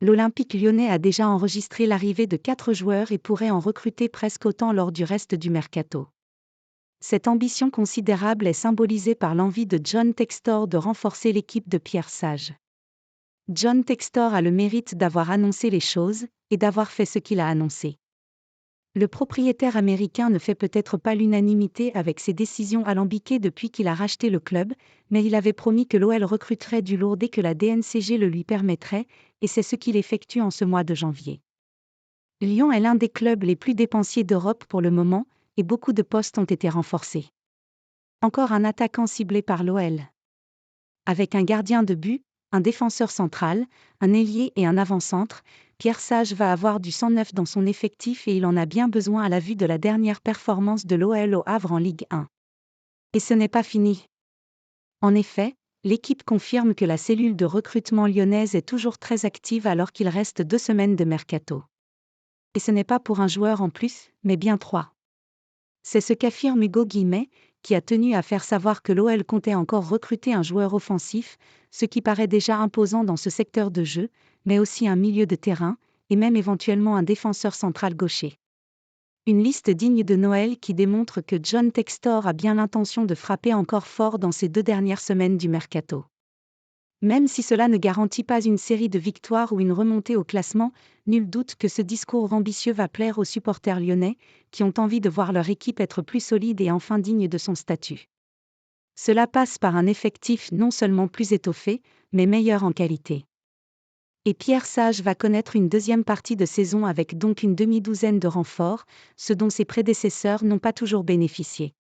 L'Olympique lyonnais a déjà enregistré l'arrivée de 4 joueurs et pourrait en recruter presque autant lors du reste du mercato. Cette ambition considérable est symbolisée par l'envie de John Textor de renforcer l'équipe de Pierre Sage. John Textor a le mérite d'avoir annoncé les choses, et d'avoir fait ce qu'il a annoncé. Le propriétaire américain ne fait peut-être pas l'unanimité avec ses décisions alambiquées depuis qu'il a racheté le club, mais il avait promis que l'OL recruterait du lourd dès que la DNCG le lui permettrait, et c'est ce qu'il effectue en ce mois de janvier. Lyon est l'un des clubs les plus dépensiers d'Europe pour le moment, et beaucoup de postes ont été renforcés. Encore un attaquant ciblé par l'OL. Avec un gardien de but, un défenseur central, un ailier et un avant-centre, Pierre Sage va avoir du sang neuf dans son effectif et il en a bien besoin à la vue de la dernière performance de l'OL au Havre en Ligue 1. Et ce n'est pas fini. En effet, l'équipe confirme que la cellule de recrutement lyonnaise est toujours très active alors qu'il reste 2 semaines de mercato. Et ce n'est pas pour un joueur en plus, mais bien 3. C'est ce qu'affirme Hugo Guillemette, qui a tenu à faire savoir que l'OL comptait encore recruter un joueur offensif, ce qui paraît déjà imposant dans ce secteur de jeu, mais aussi un milieu de terrain, et même éventuellement un défenseur central gaucher. Une liste digne de Noël qui démontre que John Textor a bien l'intention de frapper encore fort dans ces 2 dernières semaines du mercato. Même si cela ne garantit pas une série de victoires ou une remontée au classement, nul doute que ce discours ambitieux va plaire aux supporters lyonnais, qui ont envie de voir leur équipe être plus solide et enfin digne de son statut. Cela passe par un effectif non seulement plus étoffé, mais meilleur en qualité. Et Pierre Sage va connaître une deuxième partie de saison avec donc une demi-douzaine de renforts, ce dont ses prédécesseurs n'ont pas toujours bénéficié.